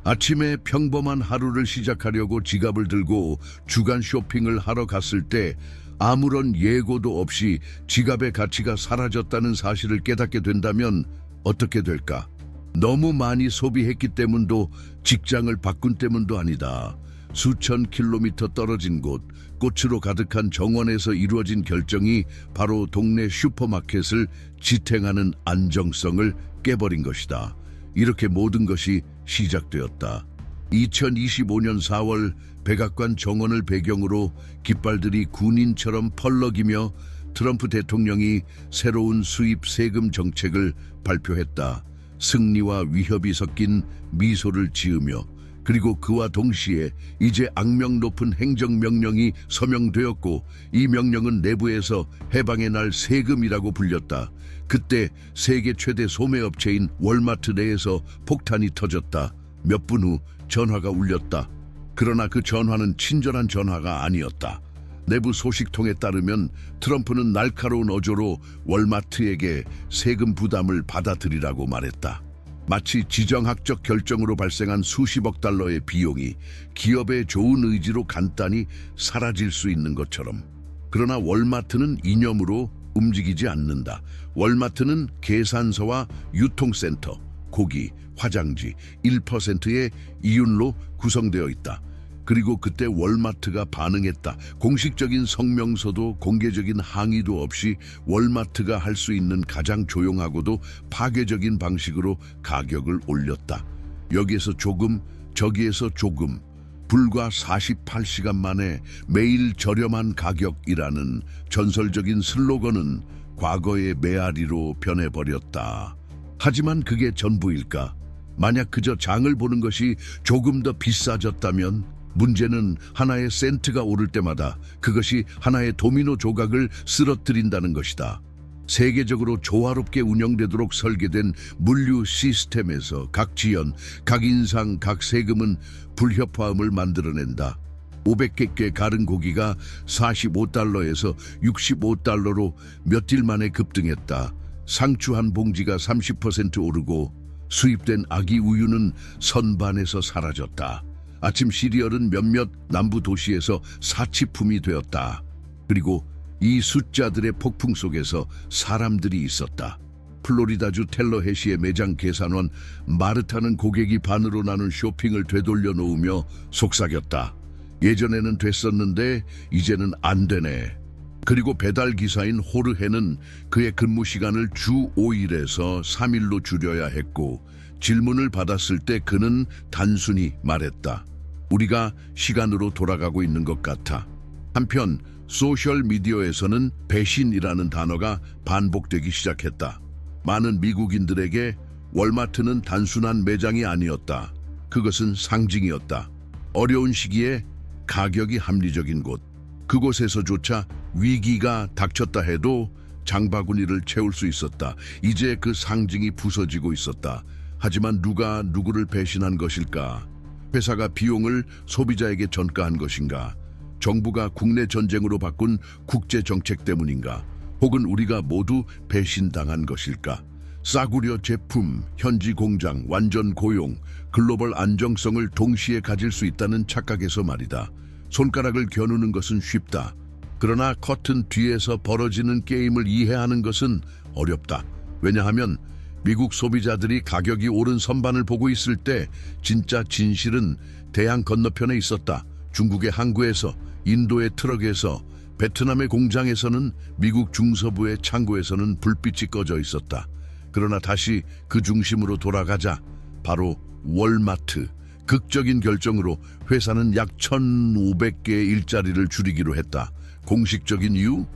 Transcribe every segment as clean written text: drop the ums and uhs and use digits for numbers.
아침에 평범한 하루를 시작하려고 지갑을 들고 주간 쇼핑을 하러 갔을 때 아무런 예고도 없이 지갑의 가치가 사라졌다는 사실을 깨닫게 된다면 어떻게 될까? 너무 많이 소비했기 때문도 직장을 바꾼 때문도 아니다. 수천 킬로미터 떨어진 곳, 꽃으로 가득한 정원에서 이루어진 결정이 바로 동네 슈퍼마켓을 지탱하는 안정성을 깨버린 것이다. 이렇게 모든 것이 시작되었다. 2025년 4월 백악관 정원을 배경으로 깃발들이 군인처럼 펄럭이며 트럼프 대통령이 새로운 수입 세금 정책을 발표했다. 승리와 위협이 섞인 미소를 지으며 그리고 그와 동시에 이제 악명 높은 행정명령이 서명되었고 이 명령은 내부에서 해방의 날 세금이라고 불렸다. 그때 세계 최대 소매업체인 월마트 내에서 폭탄이 터졌다. 몇 분 후 전화가 울렸다. 그러나 그 전화는 친절한 전화가 아니었다. 내부 소식통에 따르면 트럼프는 날카로운 어조로 월마트에게 세금 부담을 받아들이라고 말했다. 마치 지정학적 결정으로 발생한 수십억 달러의 비용이 기업의 좋은 의지로 간단히 사라질 수 있는 것처럼. 그러나 월마트는 이념으로 움직이지 않는다. 월마트는 계산서와 유통센터, 고기, 화장지 1%의 이윤로 구성되어 있다. 그리고 그때 월마트가 반응했다. 공식적인 성명서도 공개적인 항의도 없이 월마트가 할 수 있는 가장 조용하고도 파괴적인 방식으로 가격을 올렸다. 여기에서 조금, 저기에서 조금. 불과 48시간 만에 매일 저렴한 가격이라는 전설적인 슬로건은 과거의 메아리로 변해버렸다. 하지만 그게 전부일까? 만약 그저 장을 보는 것이 조금 더 비싸졌다면 문제는 하나의 센트가 오를 때마다 그것이 하나의 도미노 조각을 쓰러뜨린다는 것이다. 세계적으로 조화롭게 운영되도록 설계된 물류 시스템에서 각 지연, 각 인상, 각 세금은 불협화음을 만들어낸다. 500개 가른 고기가 45달러에서 65달러로 몇 일 만에 급등했다. 상추 한 봉지가 30% 오르고 수입된 아기 우유는 선반에서 사라졌다. 아침 시리얼은 몇몇 남부 도시에서 사치품이 되었다. 그리고 이 숫자들의 폭풍 속에서 사람들이 있었다. 플로리다주 텔러헤시의 매장 계산원 마르타는 고객이 반으로 나눈 쇼핑을 되돌려 놓으며 속삭였다. 예전에는 됐었는데 이제는 안 되네. 그리고 배달 기사인 호르헤는 그의 근무 시간을 주 5일에서 3일로 줄여야 했고 질문을 받았을 때 그는 단순히 말했다. 우리가 시간으로 돌아가고 있는 것 같아. 한편 소셜미디어에서는 배신이라는 단어가 반복되기 시작했다. 많은 미국인들에게 월마트는 단순한 매장이 아니었다. 그것은 상징이었다. 어려운 시기에 가격이 합리적인 곳. 그곳에서조차 위기가 닥쳤다 해도 장바구니를 채울 수 있었다. 이제 그 상징이 부서지고 있었다. 하지만 누가 누구를 배신한 것일까? 회사가 비용을 소비자에게 전가한 것인가? 정부가 국내 전쟁으로 바꾼 국제 정책 때문인가? 혹은 우리가 모두 배신당한 것일까? 싸구려 제품, 현지 공장, 완전 고용, 글로벌 안정성을 동시에 가질 수 있다는 착각에서 말이다. 손가락을 겨누는 것은 쉽다. 그러나 커튼 뒤에서 벌어지는 게임을 이해하는 것은 어렵다. 왜냐하면 미국 소비자들이 가격이 오른 선반을 보고 있을 때 진짜 진실은 대양 건너편에 있었다. 중국의 항구에서, 인도의 트럭에서, 베트남의 공장에서는, 미국 중서부의 창고에서는 불빛이 꺼져 있었다. 그러나 다시 그 중심으로 돌아가자. 바로 월마트. 극적인 결정으로 회사는 약 1,500개의 일자리를 줄이기로 했다. 공식적인 이유?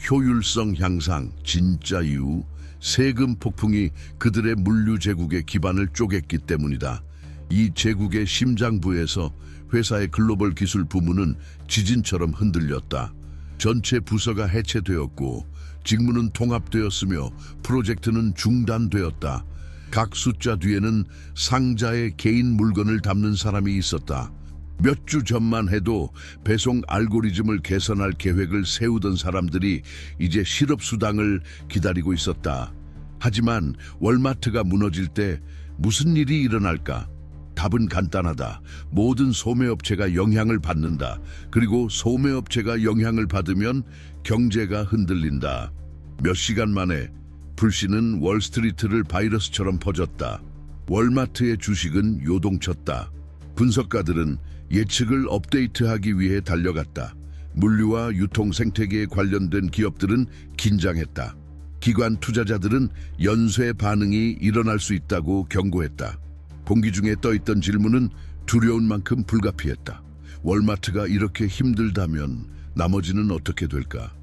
효율성 향상, 진짜 이유? 세금 폭풍이 그들의 물류 제국의 기반을 쪼갰기 때문이다. 이 제국의 심장부에서 회사의 글로벌 기술 부문은 지진처럼 흔들렸다. 전체 부서가 해체되었고 직무는 통합되었으며 프로젝트는 중단되었다. 각 숫자 뒤에는 상자에 개인 물건을 담는 사람이 있었다. 몇 주 전만 해도 배송 알고리즘을 개선할 계획을 세우던 사람들이 이제 실업수당을 기다리고 있었다. 하지만 월마트가 무너질 때 무슨 일이 일어날까? 답은 간단하다. 모든 소매업체가 영향을 받는다. 그리고 소매업체가 영향을 받으면 경제가 흔들린다. 몇 시간 만에 불씨는 월스트리트를 바이러스처럼 퍼졌다. 월마트의 주식은 요동쳤다. 분석가들은 예측을 업데이트하기 위해 달려갔다. 물류와 유통 생태계에 관련된 기업들은 긴장했다. 기관 투자자들은 연쇄 반응이 일어날 수 있다고 경고했다. 공기 중에 떠있던 질문은 두려운 만큼 불가피했다. 월마트가 이렇게 힘들다면 나머지는 어떻게 될까?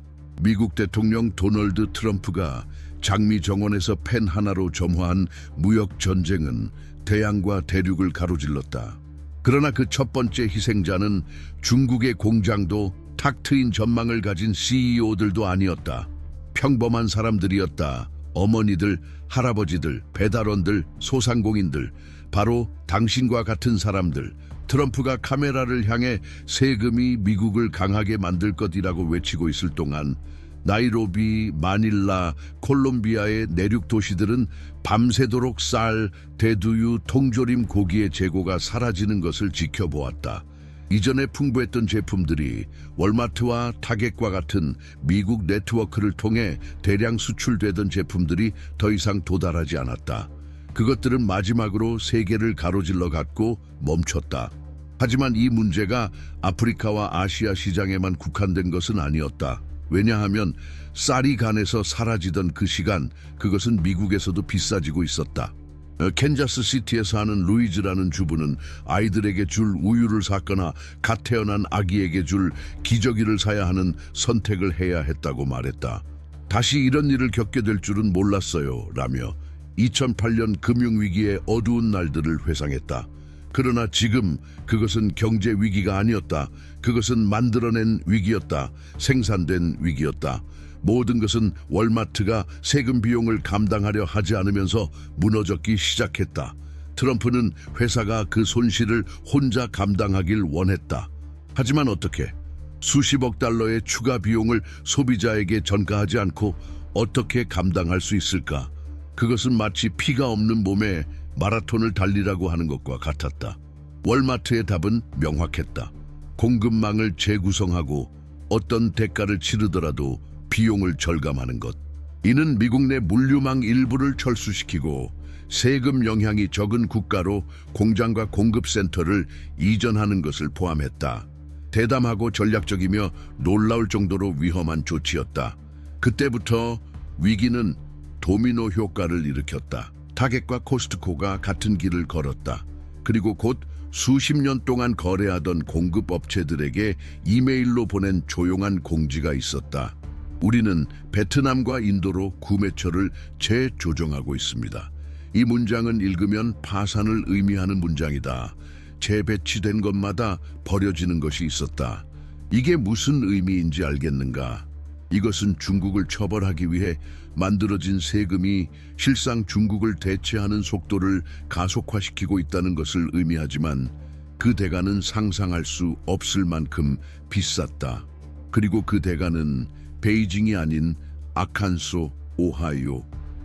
미국 대통령 도널드 트럼프가 장미 정원에서 펜 하나로 점화한 무역 전쟁은 대양과 대륙을 가로질렀다. 그러나 그 첫 번째 희생자는 중국의 공장도 탁 트인 전망을 가진 CEO들도 아니었다. 평범한 사람들이었다. 어머니들, 할아버지들, 배달원들, 소상공인들, 바로 당신과 같은 사람들. 트럼프가 카메라를 향해 세금이 미국을 강하게 만들 것이라고 외치고 있을 동안 나이로비, 마닐라, 콜롬비아의 내륙 도시들은 밤새도록 쌀, 대두유, 통조림 고기의 재고가 사라지는 것을 지켜보았다. 이전에 풍부했던 제품들이 월마트와 타겟과 같은 미국 네트워크를 통해 대량 수출되던 제품들이 더 이상 도달하지 않았다. 그것들은 마지막으로 세계를 가로질러 갔고 멈췄다. 하지만 이 문제가 아프리카와 아시아 시장에만 국한된 것은 아니었다. 왜냐하면 쌀이 간에서 사라지던 그 시간, 그것은 미국에서도 비싸지고 있었다. 캔자스 시티에 사는 루이즈라는 주부는 아이들에게 줄 우유를 샀거나 갓 태어난 아기에게 줄 기저귀를 사야 하는 선택을 해야 했다고 말했다. 다시 이런 일을 겪게 될 줄은 몰랐어요 라며 2008년 금융위기의 어두운 날들을 회상했다. 그러나 지금 그것은 경제 위기가 아니었다. 그것은 만들어낸 위기였다. 생산된 위기였다. 모든 것은 월마트가 세금 비용을 감당하려 하지 않으면서 무너졌기 시작했다. 트럼프는 회사가 그 손실을 혼자 감당하길 원했다. 하지만 어떻게? 수십억 달러의 추가 비용을 소비자에게 전가하지 않고 어떻게 감당할 수 있을까? 그것은 마치 피가 없는 몸에 마라톤을 달리라고 하는 것과 같았다. 월마트의 답은 명확했다. 공급망을 재구성하고 어떤 대가를 치르더라도 비용을 절감하는 것. 이는 미국 내 물류망 일부를 철수시키고 세금 영향이 적은 국가로 공장과 공급센터를 이전하는 것을 포함했다. 대담하고 전략적이며 놀라울 정도로 위험한 조치였다. 그때부터 위기는 도미노 효과를 일으켰다. 타겟과 코스트코가 같은 길을 걸었다. 그리고 곧 수십 년 동안 거래하던 공급업체들에게 이메일로 보낸 조용한 공지가 있었다. 우리는 베트남과 인도로 구매처를 재조정하고 있습니다. 이 문장은 읽으면 파산을 의미하는 문장이다. 재배치된 것마다 버려지는 것이 있었다. 이게 무슨 의미인지 알겠는가? 이것은 중국을 처벌하기 위해 만들어진 세금이 실상 중국을 대체하는 속도를 가속화시키고 있다는 것을 의미하지만 그 대가는 상상할 수 없을 만큼 비쌌다. 그리고 그 대가는 베이징이 아닌 아칸소, 오하이오,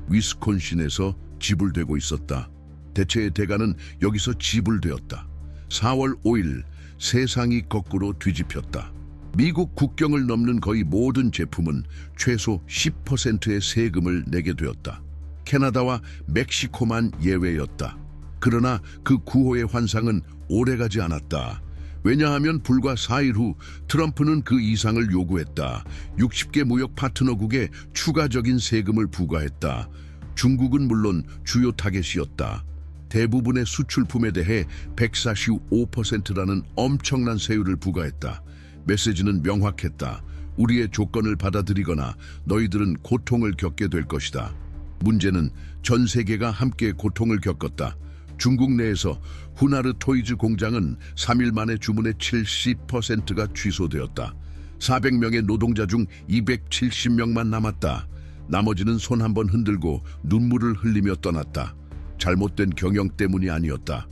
위스콘신에서 지불되고 있었다. 대체의 대가는 여기서 지불되었다. 4월 5일 세상이 거꾸로 뒤집혔다. 미국 국경을 넘는 거의 모든 제품은 최소 10%의 세금을 내게 되었다. 캐나다와 멕시코만 예외였다. 그러나 그 구호의 환상은 오래가지 않았다. 왜냐하면 불과 4일 후 트럼프는 그 이상을 요구했다. 60개 무역 파트너국에 추가적인 세금을 부과했다. 중국은 물론 주요 타겟이었다. 대부분의 수출품에 대해 145%라는 엄청난 세율을 부과했다. 메시지는 명확했다. 우리의 조건을 받아들이거나 너희들은 고통을 겪게 될 것이다. 문제는 전 세계가 함께 고통을 겪었다. 중국 내에서 후나르 토이즈 공장은 3일 만에 주문의 70%가 취소되었다. 400명의 노동자 중 270명만 남았다. 나머지는 손 한번 흔들고 눈물을 흘리며 떠났다. 잘못된 경영 때문이 아니었다.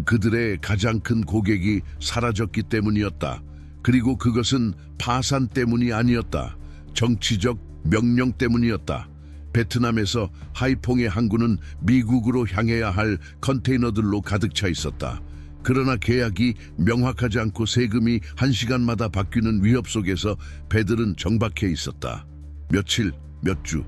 그들의 가장 큰 고객이 사라졌기 때문이었다. 그리고 그것은 파산 때문이 아니었다. 정치적 명령 때문이었다. 베트남에서 하이퐁의 항구는 미국으로 향해야 할 컨테이너들로 가득 차 있었다. 그러나 계약이 명확하지 않고 세금이 1시간마다 바뀌는 위협 속에서 배들은 정박해 있었다. 며칠, 몇 주,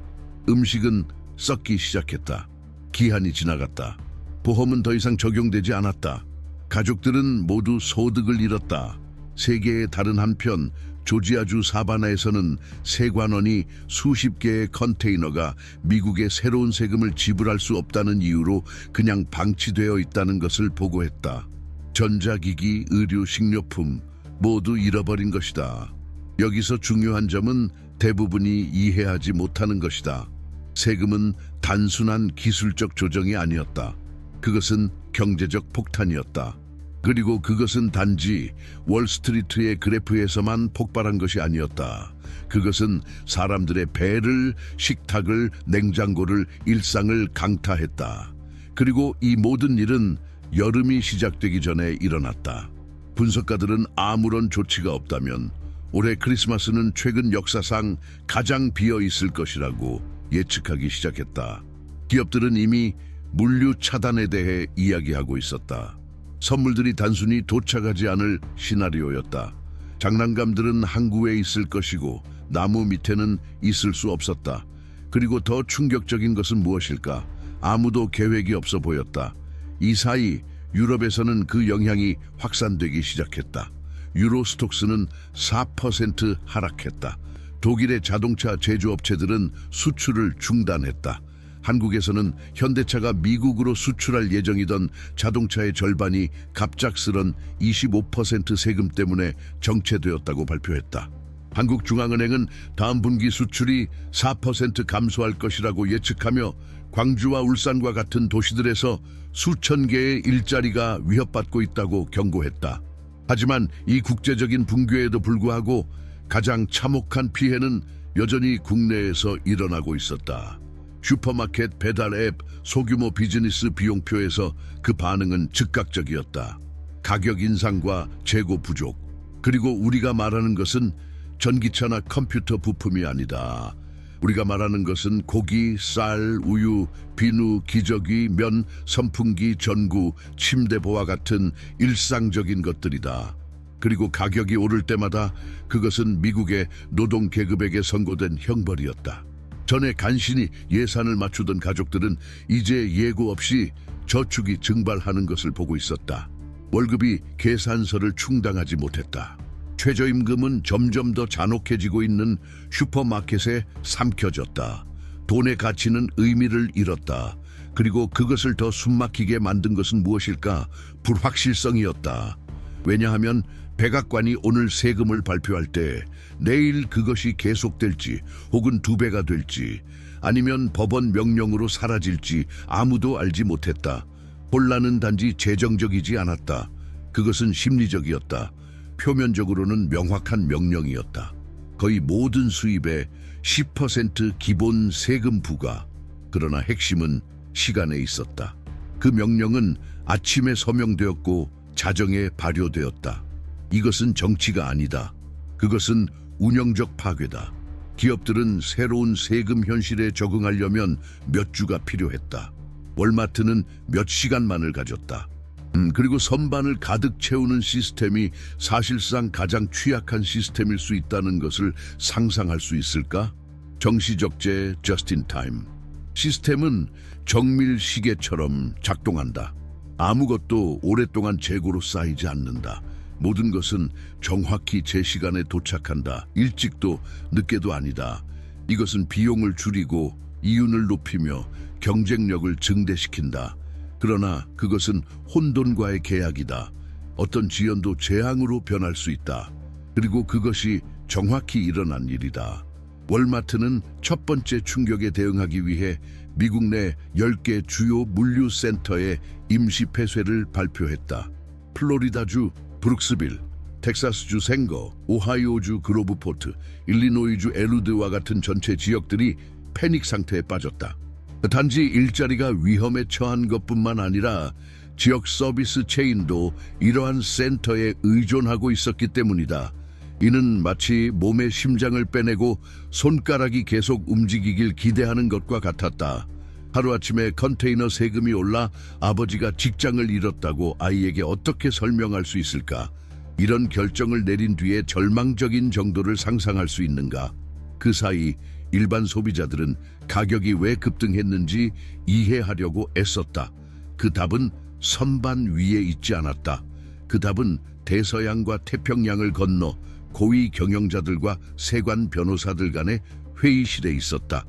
음식은 썩기 시작했다. 기한이 지나갔다. 보험은 더 이상 적용되지 않았다. 가족들은 모두 소득을 잃었다. 세계의 다른 한편 조지아주 사바나에서는 세관원이 수십 개의 컨테이너가 미국의 새로운 세금을 지불할 수 없다는 이유로 그냥 방치되어 있다는 것을 보고했다. 전자기기, 의류, 식료품 모두 잃어버린 것이다. 여기서 중요한 점은 대부분이 이해하지 못하는 것이다. 세금은 단순한 기술적 조정이 아니었다. 그것은 경제적 폭탄이었다. 그리고 그것은 단지 월스트리트의 그래프에서만 폭발한 것이 아니었다. 그것은 사람들의 배를, 식탁을, 냉장고를, 일상을 강타했다. 그리고 이 모든 일은 여름이 시작되기 전에 일어났다. 분석가들은 아무런 조치가 없다면 올해 크리스마스는 최근 역사상 가장 비어 있을 것이라고 예측하기 시작했다. 기업들은 이미 물류 차단에 대해 이야기하고 있었다. 선물들이 단순히 도착하지 않을 시나리오였다. 장난감들은 항구에 있을 것이고 나무 밑에는 있을 수 없었다. 그리고 더 충격적인 것은 무엇일까? 아무도 계획이 없어 보였다. 이 사이 유럽에서는 그 영향이 확산되기 시작했다. 유로스톡스는 4% 하락했다. 독일의 자동차 제조업체들은 수출을 중단했다. 한국에서는 현대차가 미국으로 수출할 예정이던 자동차의 절반이 갑작스런 25% 세금 때문에 정체되었다고 발표했다. 한국중앙은행은 다음 분기 수출이 4% 감소할 것이라고 예측하며 광주와 울산과 같은 도시들에서 수천 개의 일자리가 위협받고 있다고 경고했다. 하지만 이 국제적인 붕괴에도 불구하고 가장 참혹한 피해는 여전히 국내에서 일어나고 있었다. 슈퍼마켓 배달 앱 소규모 비즈니스 비용표에서 그 반응은 즉각적이었다. 가격 인상과 재고 부족, 그리고 우리가 말하는 것은 전기차나 컴퓨터 부품이 아니다. 우리가 말하는 것은 고기, 쌀, 우유, 비누, 기저귀, 면, 선풍기, 전구, 침대보와 같은 일상적인 것들이다. 그리고 가격이 오를 때마다 그것은 미국의 노동 계급에게 선고된 형벌이었다. 전에 간신히 예산을 맞추던 가족들은 이제 예고 없이 저축이 증발하는 것을 보고 있었다. 월급이 계산서를 충당하지 못했다. 최저임금은 점점 더 잔혹해지고 있는 슈퍼마켓에 삼켜졌다. 돈의 가치는 의미를 잃었다. 그리고 그것을 더 숨막히게 만든 것은 무엇일까? 불확실성이었다. 왜냐하면 백악관이 오늘 세금을 발표할 때 내일 그것이 계속될지 혹은 2배가 될지 아니면 법원 명령으로 사라질지 아무도 알지 못했다. 혼란은 단지 재정적이지 않았다. 그것은 심리적이었다. 표면적으로는 명확한 명령이었다. 거의 모든 수입의 10% 기본 세금 부과. 그러나 핵심은 시간에 있었다. 그 명령은 아침에 서명되었고 자정에 발효되었다. 이것은 정치가 아니다. 그것은 운영적 파괴다. 기업들은 새로운 세금 현실에 적응하려면 몇 주가 필요했다. 월마트는 몇 시간만을 가졌다. 그리고 선반을 가득 채우는 시스템이 사실상 가장 취약한 시스템일 수 있다는 것을 상상할 수 있을까? 정시적재 just-in-time. 시스템은 정밀 시계처럼 작동한다. 아무것도 오랫동안 재고로 쌓이지 않는다. 모든 것은 정확히 제 시간에 도착한다. 일찍도 늦게도 아니다. 이것은 비용을 줄이고 이윤을 높이며 경쟁력을 증대시킨다. 그러나 그것은 혼돈과의 계약이다. 어떤 지연도 재앙으로 변할 수 있다. 그리고 그것이 정확히 일어난 일이다. 월마트는 첫 번째 충격에 대응하기 위해 미국 내 10개 주요 물류센터의 임시 폐쇄를 발표했다. 플로리다주 브룩스빌, 텍사스주 생거, 오하이오주 그로브포트, 일리노이주 에루드와 같은 전체 지역들이 패닉 상태에 빠졌다. 단지 일자리가 위험에 처한 것뿐만 아니라 지역 서비스 체인도 이러한 센터에 의존하고 있었기 때문이다. 이는 마치 몸의 심장을 빼내고 손가락이 계속 움직이길 기대하는 것과 같았다. 하루아침에 컨테이너 세금이 올라 아버지가 직장을 잃었다고 아이에게 어떻게 설명할 수 있을까? 이런 결정을 내린 뒤에 절망적인 정도를 상상할 수 있는가? 그 사이 일반 소비자들은 가격이 왜 급등했는지 이해하려고 애썼다. 그 답은 선반 위에 있지 않았다. 그 답은 대서양과 태평양을 건너 고위 경영자들과 세관 변호사들 간의 회의실에 있었다.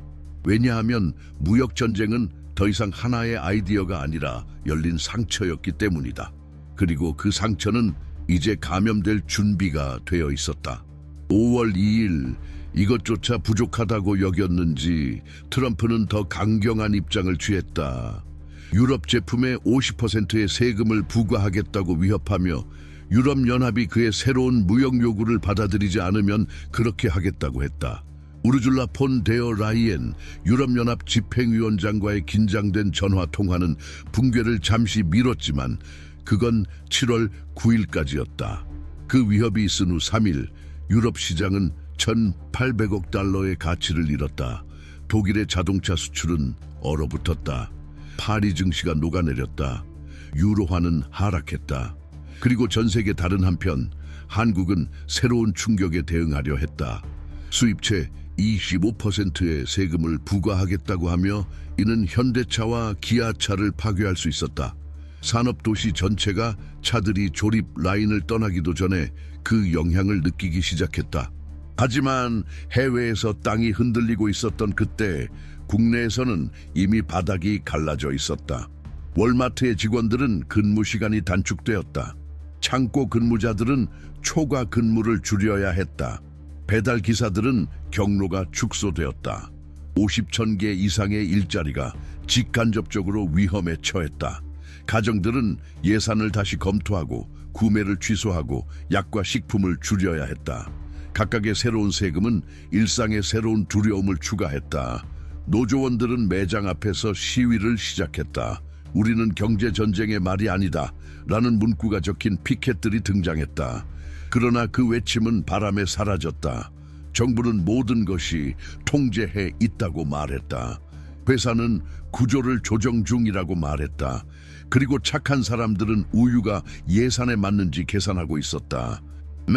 왜냐하면 무역 전쟁은 더 이상 하나의 아이디어가 아니라 열린 상처였기 때문이다. 그리고 그 상처는 이제 감염될 준비가 되어 있었다. 5월 2일 이것조차 부족하다고 여겼는지 트럼프는 더 강경한 입장을 취했다. 유럽 제품에 50%의 세금을 부과하겠다고 위협하며 유럽연합이 그의 새로운 무역 요구를 받아들이지 않으면 그렇게 하겠다고 했다. 우르줄라 폰 데어 라이엔 유럽연합 집행위원장과의 긴장된 전화 통화는 붕괴를 잠시 미뤘지만 그건 7월 9일까지였다. 그 위협이 있은 후 3일 유럽 시장은 1,800억 달러의 가치를 잃었다. 독일의 자동차 수출은 얼어붙었다. 파리 증시가 녹아내렸다. 유로화는 하락했다. 그리고 전 세계 다른 한편 한국은 새로운 충격에 대응하려 했다. 수입체 25%의 세금을 부과하겠다고 하며 이는 현대차와 기아차를 파괴할 수 있었다. 산업도시 전체가 차들이 조립 라인을 떠나기도 전에 그 영향을 느끼기 시작했다. 하지만 해외에서 땅이 흔들리고 있었던 그때 국내에서는 이미 바닥이 갈라져 있었다. 월마트의 직원들은 근무 시간이 단축되었다. 창고 근무자들은 초과 근무를 줄여야 했다. 배달 기사들은 경로가 축소되었다. 50,000개 이상의 일자리가 직간접적으로 위험에 처했다. 가정들은 예산을 다시 검토하고 구매를 취소하고 약과 식품을 줄여야 했다. 각각의 새로운 세금은 일상의 새로운 두려움을 추가했다. 노조원들은 매장 앞에서 시위를 시작했다. 우리는 경제전쟁의 말이 아니다 라는 문구가 적힌 피켓들이 등장했다. 그러나 그 외침은 바람에 사라졌다. 정부는 모든 것이 통제해 있다고 말했다. 회사는 구조를 조정 중이라고 말했다. 그리고 착한 사람들은 우유가 예산에 맞는지 계산하고 있었다.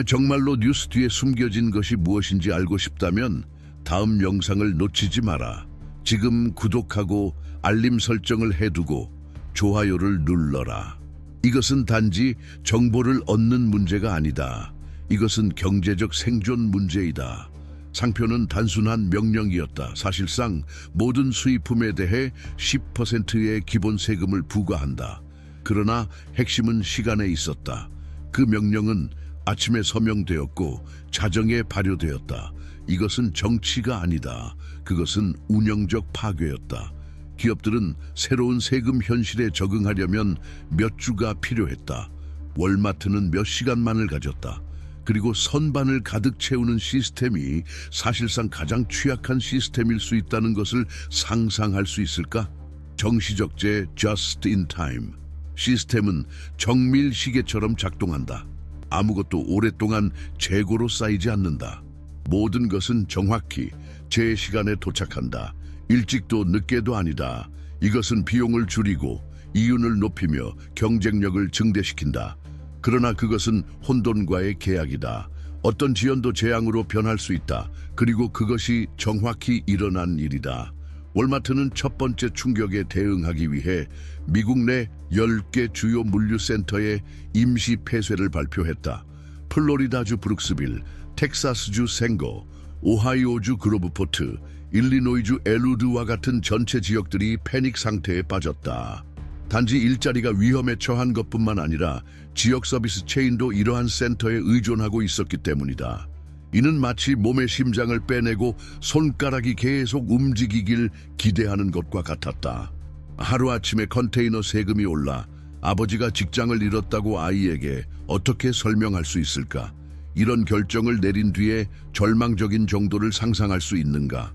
정말로 뉴스 뒤에 숨겨진 것이 무엇인지 알고 싶다면 다음 영상을 놓치지 마라. 지금 구독하고 알림 설정을 해두고 좋아요를 눌러라. 이것은 단지 정보를 얻는 문제가 아니다. 이것은 경제적 생존 문제이다. 상표는 단순한 명령이었다. 사실상 모든 수입품에 대해 10%의 기본 세금을 부과한다. 그러나 핵심은 시간에 있었다. 그 명령은 아침에 서명되었고 자정에 발효되었다. 이것은 정치가 아니다. 그것은 운영적 파괴였다. 기업들은 새로운 세금 현실에 적응하려면 몇 주가 필요했다. 월마트는 몇 시간만을 가졌다. 그리고 선반을 가득 채우는 시스템이 사실상 가장 취약한 시스템일 수 있다는 것을 상상할 수 있을까? 정시적재 just in time. 시스템은 정밀 시계처럼 작동한다. 아무것도 오랫동안 재고로 쌓이지 않는다. 모든 것은 정확히 제 시간에 도착한다. 일찍도 늦게도 아니다. 이것은 비용을 줄이고 이윤을 높이며 경쟁력을 증대시킨다. 그러나 그것은 혼돈과의 계약이다. 어떤 지연도 재앙으로 변할 수 있다. 그리고 그것이 정확히 일어난 일이다. 월마트는 첫 번째 충격에 대응하기 위해 미국 내 10개 주요 물류센터의 임시 폐쇄를 발표했다. 플로리다주 브룩스빌, 텍사스주 생거, 오하이오주 그로브포트, 일리노이주 엘우드와 같은 전체 지역들이 패닉 상태에 빠졌다. 단지 일자리가 위험에 처한 것뿐만 아니라 지역 서비스 체인도 이러한 센터에 의존하고 있었기 때문이다. 이는 마치 몸의 심장을 빼내고 손가락이 계속 움직이길 기대하는 것과 같았다. 하루아침에 컨테이너 세금이 올라 아버지가 직장을 잃었다고 아이에게 어떻게 설명할 수 있을까? 이런 결정을 내린 뒤에 절망적인 정도를 상상할 수 있는가?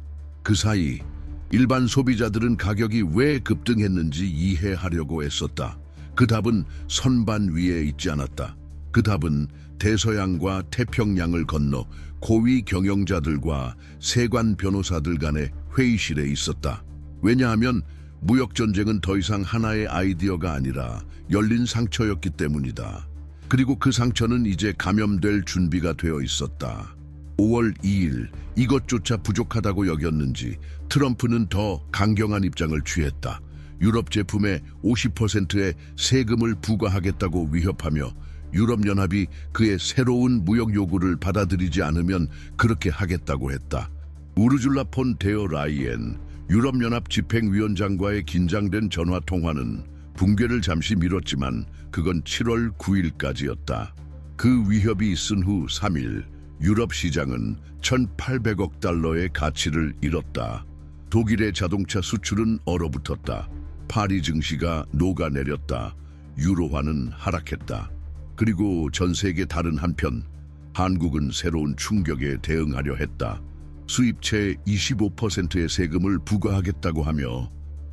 그 사이 일반 소비자들은 가격이 왜 급등했는지 이해하려고 애썼다. 그 답은 선반 위에 있지 않았다. 그 답은 대서양과 태평양을 건너 고위 경영자들과 세관 변호사들 간의 회의실에 있었다. 왜냐하면 무역전쟁은 더 이상 하나의 아이디어가 아니라 열린 상처였기 때문이다. 그리고 그 상처는 이제 감염될 준비가 되어 있었다. 5월 2일 이것조차 부족하다고 여겼는지 트럼프는 더 강경한 입장을 취했다. 유럽 제품에 50%의 세금을 부과하겠다고 위협하며 유럽연합이 그의 새로운 무역 요구를 받아들이지 않으면 그렇게 하겠다고 했다. 우르줄라 폰 데어 라이엔 유럽연합 집행위원장과의 긴장된 전화통화는 붕괴를 잠시 미뤘지만 그건 7월 9일까지였다. 그 위협이 있은 후 3일 유럽 시장은 1,800억 달러의 가치를 잃었다. 독일의 자동차 수출은 얼어붙었다. 파리 증시가 녹아내렸다. 유로화는 하락했다. 그리고 전 세계 다른 한편 한국은 새로운 충격에 대응하려 했다. 수입체 25%의 세금을 부과하겠다고 하며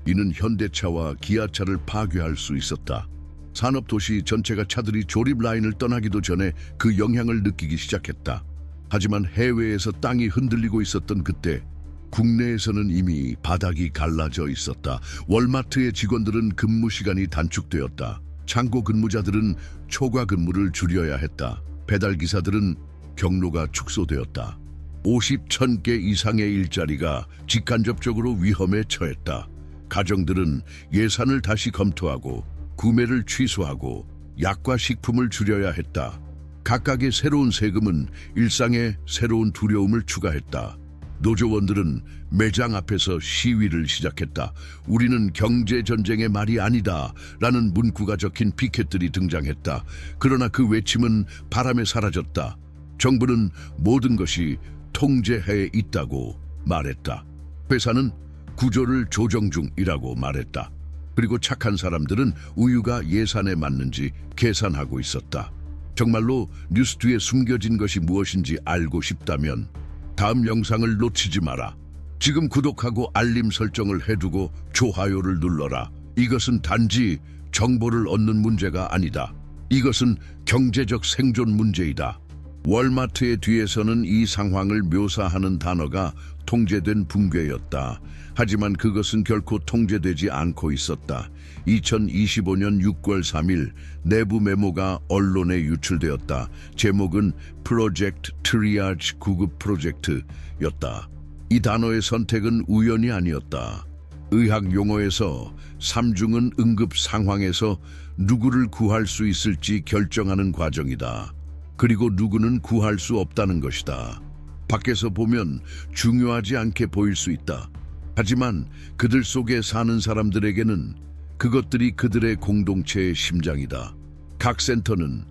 이는 현대차와 기아차를 파괴할 수 있었다. 산업도시 전체가 차들이 조립 라인을 떠나기도 전에 그 영향을 느끼기 시작했다. 하지만 해외에서 땅이 흔들리고 있었던 그때 국내에서는 이미 바닥이 갈라져 있었다. 월마트의 직원들은 근무 시간이 단축되었다. 창고 근무자들은 초과 근무를 줄여야 했다. 배달 기사들은 경로가 축소되었다. 50,000개 이상의 일자리가 직간접적으로 위험에 처했다. 가정들은 예산을 다시 검토하고 구매를 취소하고 약과 식품을 줄여야 했다. 각각의 새로운 세금은 일상에 새로운 두려움을 추가했다. 노조원들은 매장 앞에서 시위를 시작했다. 우리는 경제전쟁의 말이 아니다 라는 문구가 적힌 피켓들이 등장했다. 그러나 그 외침은 바람에 사라졌다. 정부는 모든 것이 통제하에 있다고 말했다. 회사는 구조를 조정 중이라고 말했다. 그리고 착한 사람들은 우유가 예산에 맞는지 계산하고 있었다. 정말로 뉴스 뒤에 숨겨진 것이 무엇인지 알고 싶다면 다음 영상을 놓치지 마라. 지금 구독하고 알림 설정을 해두고 좋아요를 눌러라. 이것은 단지 정보를 얻는 문제가 아니다. 이것은 경제적 생존 문제이다. 월마트의 뒤에서는 이 상황을 묘사하는 단어가 통제된 붕괴였다. 하지만 그것은 결코 통제되지 않고 있었다. 2025년 6월 3일 내부 메모가 언론에 유출되었다. 제목은 프로젝트 트리아지 구급 프로젝트였다. 이 단어의 선택은 우연이 아니었다. 의학 용어에서 삼중은 응급 상황에서 누구를 구할 수 있을지 결정하는 과정이다. 그리고 누구는 구할 수 없다는 것이다. 밖에서 보면 중요하지 않게 보일 수 있다. 하지만 그들 속에 사는 사람들에게는 그것들이 그들의 공동체의 심장이다. 각 센터는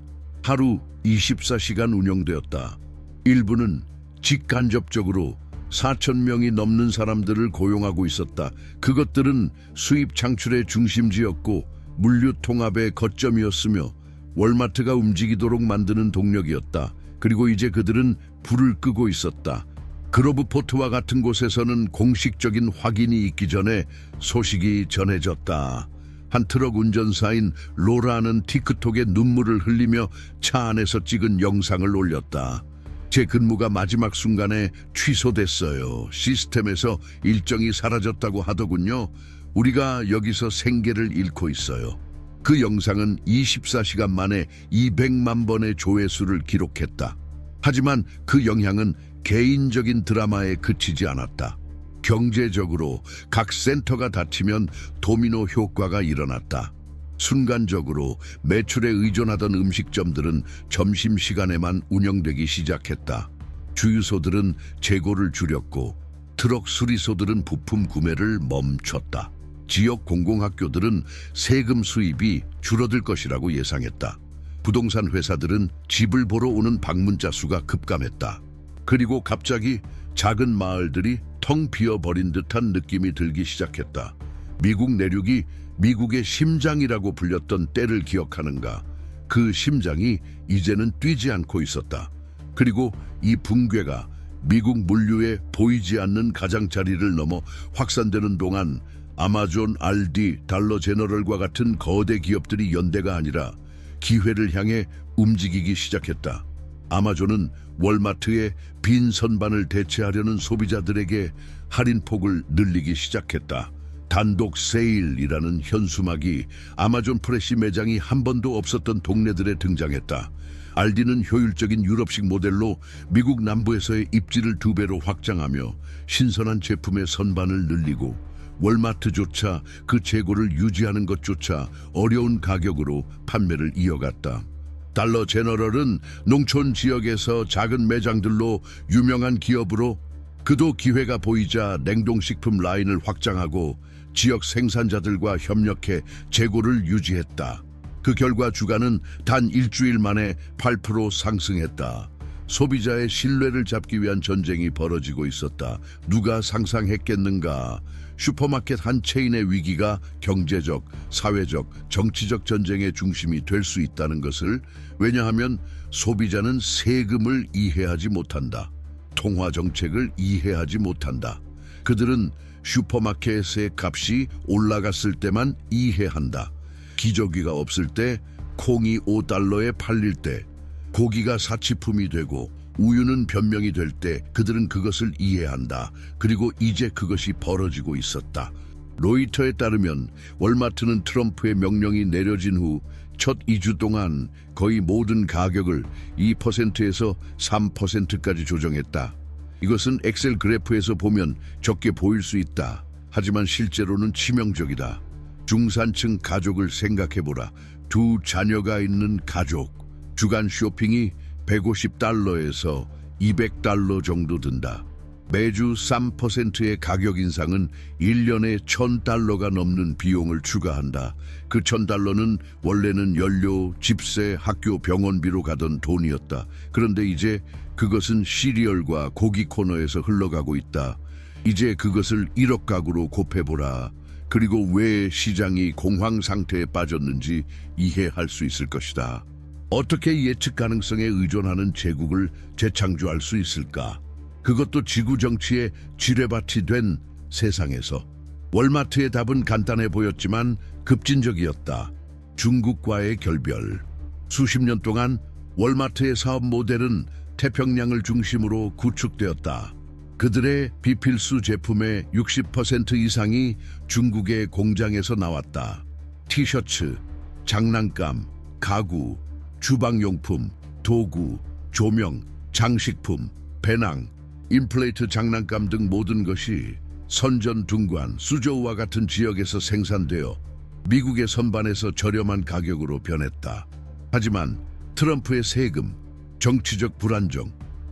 하루 24시간 운영되었다. 일부는 직간접적으로 4,000명이 넘는 사람들을 고용하고 있었다. 그것들은 수입 창출의 중심지였고 물류 통합의 거점이었으며 월마트가 움직이도록 만드는 동력이었다. 그리고 이제 그들은 불을 끄고 있었다. 그로브포트와 같은 곳에서는 공식적인 확인이 있기 전에 소식이 전해졌다. 한 트럭 운전사인 로라는 틱톡에 눈물을 흘리며 차 안에서 찍은 영상을 올렸다. 제 근무가 마지막 순간에 취소됐어요. 시스템에서 일정이 사라졌다고 하더군요. 우리가 여기서 생계를 잃고 있어요. 그 영상은 24시간 만에 200만 번의 조회수를 기록했다. 하지만 그 영향은 개인적인 드라마에 그치지 않았다. 경제적으로 각 센터가 닫히면 도미노 효과가 일어났다. 순간적으로 매출에 의존하던 음식점들은 점심시간에만 운영되기 시작했다. 주유소들은 재고를 줄였고 트럭 수리소들은 부품 구매를 멈췄다. 지역 공공학교들은 세금 수입이 줄어들 것이라고 예상했다. 부동산 회사들은 집을 보러 오는 방문자 수가 급감했다. 그리고 갑자기 작은 마을들이 텅 비어버린 듯한 느낌이 들기 시작했다. 미국 내륙이 미국의 심장이라고 불렸던 때를 기억하는가? 그 심장이 이제는 뛰지 않고 있었다. 그리고 이 붕괴가 미국 물류의 보이지 않는 가장자리를 넘어 확산되는 동안 아마존, 알디, 달러 제너럴과 같은 거대 기업들이 연대가 아니라 기회를 향해 움직이기 시작했다. 아마존은 월마트의 빈 선반을 대체하려는 소비자들에게 할인폭을 늘리기 시작했다. 단독 세일이라는 현수막이 아마존 프레시 매장이 한 번도 없었던 동네들에 등장했다. 알디는 효율적인 유럽식 모델로 미국 남부에서의 입지를 2배로 확장하며 신선한 제품의 선반을 늘리고, 월마트조차 그 재고를 유지하는 것조차 어려운 가격으로 판매를 이어갔다. 달러 제너럴은 농촌 지역에서 작은 매장들로 유명한 기업으로 그도 기회가 보이자 냉동식품 라인을 확장하고 지역 생산자들과 협력해 재고를 유지했다. 그 결과 주가는 단 일주일 만에 8% 상승했다. 소비자의 신뢰를 잡기 위한 전쟁이 벌어지고 있었다. 누가 상상했겠는가? 슈퍼마켓 한 체인의 위기가 경제적, 사회적, 정치적 전쟁의 중심이 될 수 있다는 것을. 왜냐하면 소비자는 세금을 이해하지 못한다. 통화 정책을 이해하지 못한다. 그들은 슈퍼마켓의 값이 올라갔을 때만 이해한다. 기저귀가 없을 때, 콩이 5달러에 팔릴 때, 고기가 사치품이 되고 우유는 변명이 될 때 그들은 그것을 이해한다. 그리고 이제 그것이 벌어지고 있었다. 로이터에 따르면 월마트는 트럼프의 명령이 내려진 후 첫 2주 동안 거의 모든 가격을 2%에서 3%까지 조정했다. 이것은 엑셀 그래프에서 보면 적게 보일 수 있다. 하지만 실제로는 치명적이다. 중산층 가족을 생각해보라. 2 자녀가 있는 가족. 주간 쇼핑이 150달러에서 200달러 정도 든다. 매주 3%의 가격 인상은 1년에 1000달러가 넘는 비용을 추가한다. 그 1000달러는 원래는 연료, 집세, 학교, 병원비로 가던 돈이었다. 그런데 이제 그것은 시리얼과 고기 코너에서 흘러가고 있다. 이제 그것을 1억 가구로 곱해보라. 그리고 왜 시장이 공황 상태에 빠졌는지 이해할 수 있을 것이다. 어떻게 예측 가능성에 의존하는 제국을 재창조할 수 있을까? 그것도 지구 정치의 지뢰밭이 된 세상에서. 월마트의 답은 간단해 보였지만 급진적이었다. 중국과의 결별. 수십 년 동안 월마트의 사업 모델은 태평양을 중심으로 구축되었다. 그들의 비필수 제품의 60% 이상이 중국의 공장에서 나왔다. 티셔츠, 장난감, 가구, 주방용품, 도구, 조명, 장식품, 배낭, 인플레이트 장난감 등 모든 것이 선전둥관, 수저우와 같은 지역에서 생산되어 미국의 선반에서 저렴한 가격으로 변했다. 하지만 트럼프의 세금, 정치적 불안정,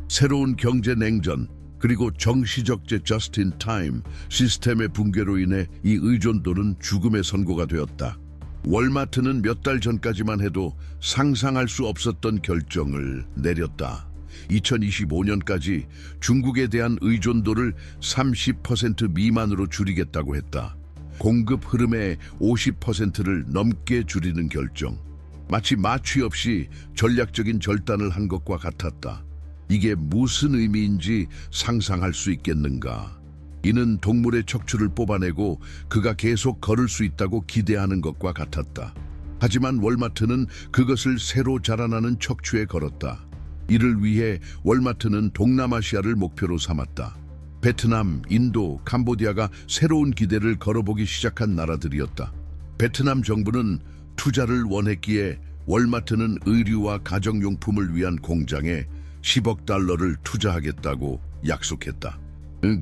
새로운 경제 냉전, 그리고 정시적재 저스트 인 타임 시스템의 붕괴로 인해 이 의존도는 죽음의 선고가 되었다. 월마트는 몇 달 전까지만 해도 상상할 수 없었던 결정을 내렸다. 2025년까지 중국에 대한 의존도를 30% 미만으로 줄이겠다고 했다. 공급 흐름의 50%를 넘게 줄이는 결정. 마치 마취 없이 전략적인 절단을 한 것과 같았다. 이게 무슨 의미인지 상상할 수 있겠는가? 이는 동물의 척추를 뽑아내고 그가 계속 걸을 수 있다고 기대하는 것과 같았다. 하지만 월마트는 그것을 새로 자라나는 척추에 걸었다. 이를 위해 월마트는 동남아시아를 목표로 삼았다. 베트남, 인도, 캄보디아가 새로운 기대를 걸어보기 시작한 나라들이었다. 베트남 정부는 투자를 원했기에 월마트는 의류와 가정용품을 위한 공장에 10억 달러를 투자하겠다고 약속했다.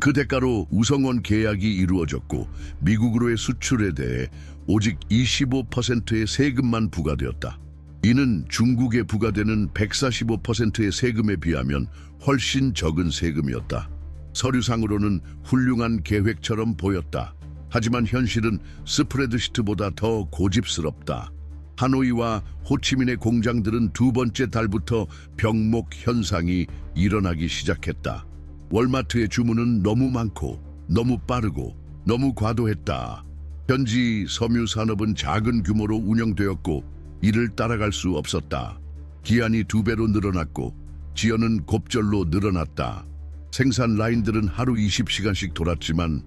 그 대가로 우성원 계약이 이루어졌고 미국으로의 수출에 대해 오직 25%의 세금만 부과되었다. 이는 중국에 부과되는 145%의 세금에 비하면 훨씬 적은 세금이었다. 서류상으로는 훌륭한 계획처럼 보였다. 하지만 현실은 스프레드시트보다 더 고집스럽다. 하노이와 호치민의 공장들은 두 번째 달부터 병목 현상이 일어나기 시작했다. 월마트의 주문은 너무 많고 너무 빠르고 너무 과도했다. 현지 섬유 산업은 작은 규모로 운영되었고 이를 따라갈 수 없었다. 기한이 2배로 늘어났고 지연은 곱절로 늘어났다. 생산 라인들은 하루 20시간씩 돌았지만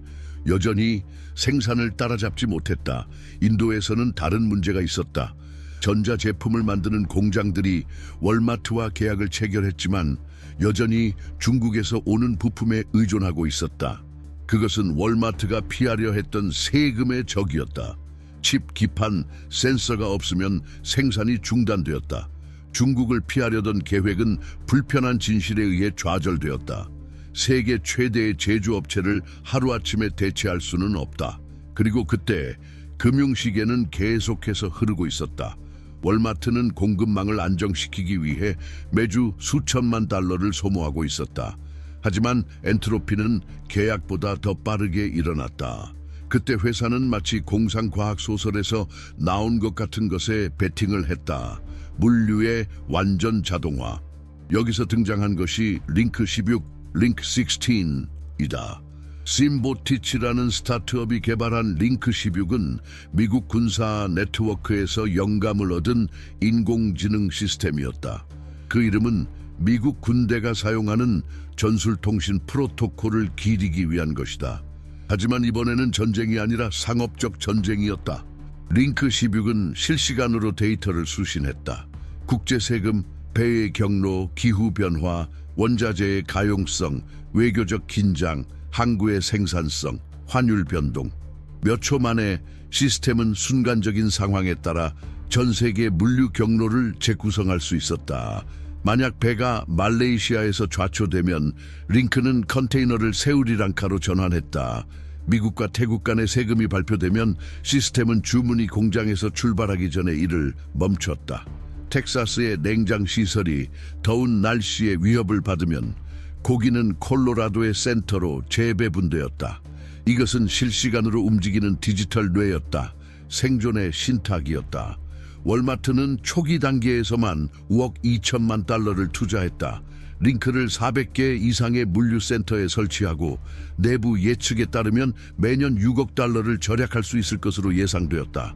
여전히 생산을 따라잡지 못했다. 인도에서는 다른 문제가 있었다. 전자제품을 만드는 공장들이 월마트와 계약을 체결했지만 여전히 중국에서 오는 부품에 의존하고 있었다. 그것은 월마트가 피하려 했던 세금의 적이었다. 칩, 기판, 센서가 없으면 생산이 중단되었다. 중국을 피하려던 계획은 불편한 진실에 의해 좌절되었다. 세계 최대의 제조업체를 하루아침에 대체할 수는 없다. 그리고 그때 금융시계는 계속해서 흐르고 있었다. 월마트는 공급망을 안정시키기 위해 매주 수천만 달러를 소모하고 있었다. 하지만 엔트로피는 계약보다 더 빠르게 일어났다. 그때 회사는 마치 공상과학 소설에서 나온 것 같은 것에 베팅을 했다. 물류의 완전 자동화. 여기서 등장한 것이 링크 16, 링크 16이다. 심보티치라는 스타트업이 개발한 링크 16은 미국 군사 네트워크에서 영감을 얻은 인공지능 시스템이었다. 그 이름은 미국 군대가 사용하는 전술통신 프로토콜을 기리기 위한 것이다. 하지만 이번에는 전쟁이 아니라 상업적 전쟁이었다. 링크 16은 실시간으로 데이터를 수신했다. 국제세금, 배의 경로, 기후변화, 원자재의 가용성, 외교적 긴장, 항구의 생산성, 환율 변동. 몇 초 만에 시스템은 순간적인 상황에 따라 전 세계 물류 경로를 재구성할 수 있었다. 만약 배가 말레이시아에서 좌초되면 링크는 컨테이너를 세우리랑카로 전환했다. 미국과 태국 간의 세금이 발표되면 시스템은 주문이 공장에서 출발하기 전에 이를 멈췄다. 텍사스의 냉장 시설이 더운 날씨의 위협을 받으면 고기는 콜로라도의 센터로 재배분되었다. 이것은 실시간으로 움직이는 디지털 뇌였다. 생존의 신탁이었다. 월마트는 초기 단계에서만 5억 2천만 달러를 투자했다. 링크를 400개 이상의 물류센터에 설치하고 내부 예측에 따르면 매년 6억 달러를 절약할 수 있을 것으로 예상되었다.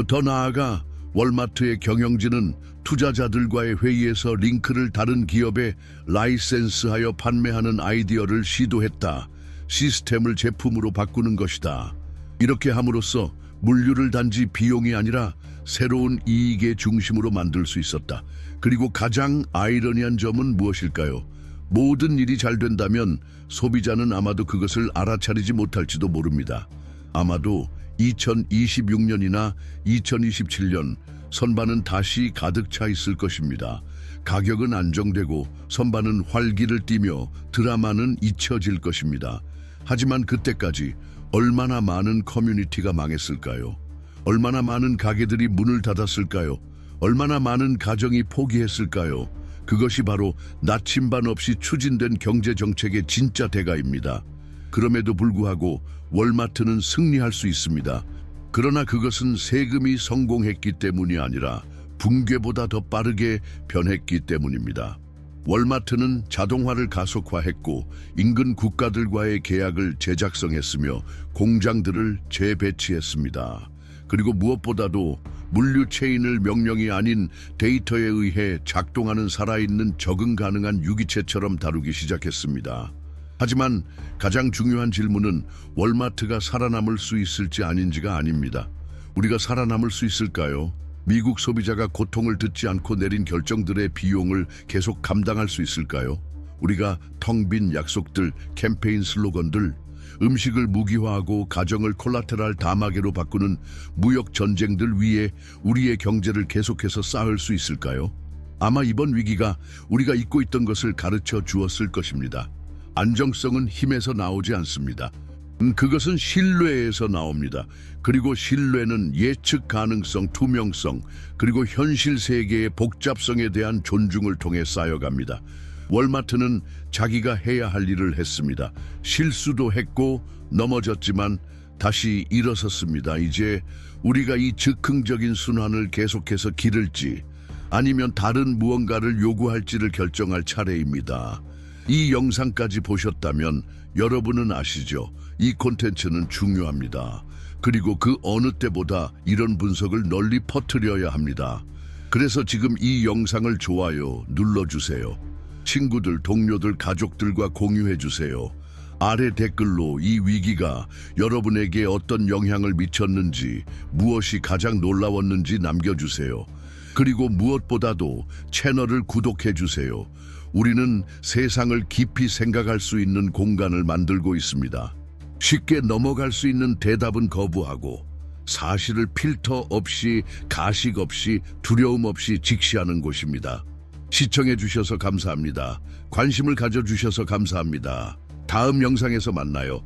더 나아가 월마트의 경영진은 투자자들과의 회의에서 링크를 다른 기업에 라이센스하여 판매하는 아이디어를 시도했다. 시스템을 제품으로 바꾸는 것이다. 이렇게 함으로써 물류를 단지 비용이 아니라 새로운 이익의 중심으로 만들 수 있었다. 그리고 가장 아이러니한 점은 무엇일까요? 모든 일이 잘 된다면 소비자는 아마도 그것을 알아차리지 못할지도 모릅니다. 아마도 2026년이나 2027년 선반은 다시 가득 차 있을 것입니다. 가격은 안정되고 선반은 활기를 띠며 드라마는 잊혀질 것입니다. 하지만 그때까지 얼마나 많은 커뮤니티가 망했을까요? 얼마나 많은 가게들이 문을 닫았을까요? 얼마나 많은 가정이 포기했을까요? 그것이 바로 나침반 없이 추진된 경제정책의 진짜 대가입니다. 그럼에도 불구하고 월마트는 승리할 수 있습니다. 그러나 그것은 세금이 성공했기 때문이 아니라 붕괴보다 더 빠르게 변했기 때문입니다. 월마트는 자동화를 가속화했고 인근 국가들과의 계약을 재작성했으며 공장들을 재배치했습니다. 그리고 무엇보다도 물류 체인을 명령이 아닌 데이터에 의해 작동하는 살아있는 적응 가능한 유기체처럼 다루기 시작했습니다. 하지만 가장 중요한 질문은 월마트가 살아남을 수 있을지 아닌지가 아닙니다. 우리가 살아남을 수 있을까요? 미국 소비자가 고통을 듣지 않고 내린 결정들의 비용을 계속 감당할 수 있을까요? 우리가 텅 빈 약속들, 캠페인 슬로건들, 음식을 무기화하고 가정을 콜라테랄 다마개로 바꾸는 무역 전쟁들 위에 우리의 경제를 계속해서 쌓을 수 있을까요? 아마 이번 위기가 우리가 잊고 있던 것을 가르쳐 주었을 것입니다. 안정성은 힘에서 나오지 않습니다. 그것은 신뢰에서 나옵니다. 그리고 신뢰는 예측 가능성, 투명성, 그리고 현실 세계의 복잡성에 대한 존중을 통해 쌓여갑니다. 월마트는 자기가 해야 할 일을 했습니다. 실수도 했고 넘어졌지만 다시 일어섰습니다. 이제 우리가 이 즉흥적인 순환을 계속해서 기를지 아니면 다른 무언가를 요구할지를 결정할 차례입니다. 이 영상까지 보셨다면 여러분은 아시죠? 이 콘텐츠는 중요합니다. 그리고 그 어느 때보다 이런 분석을 널리 퍼뜨려야 합니다. 그래서 지금 이 영상을 좋아요 눌러주세요. 친구들, 동료들, 가족들과 공유해주세요. 아래 댓글로 이 위기가 여러분에게 어떤 영향을 미쳤는지, 무엇이 가장 놀라웠는지 남겨주세요. 그리고 무엇보다도 채널을 구독해 주세요. 우리는 세상을 깊이 생각할 수 있는 공간을 만들고 있습니다. 쉽게 넘어갈 수 있는 대답은 거부하고 사실을 필터 없이, 가식 없이, 두려움 없이 직시하는 곳입니다. 시청해 주셔서 감사합니다. 관심을 가져주셔서 감사합니다. 다음 영상에서 만나요.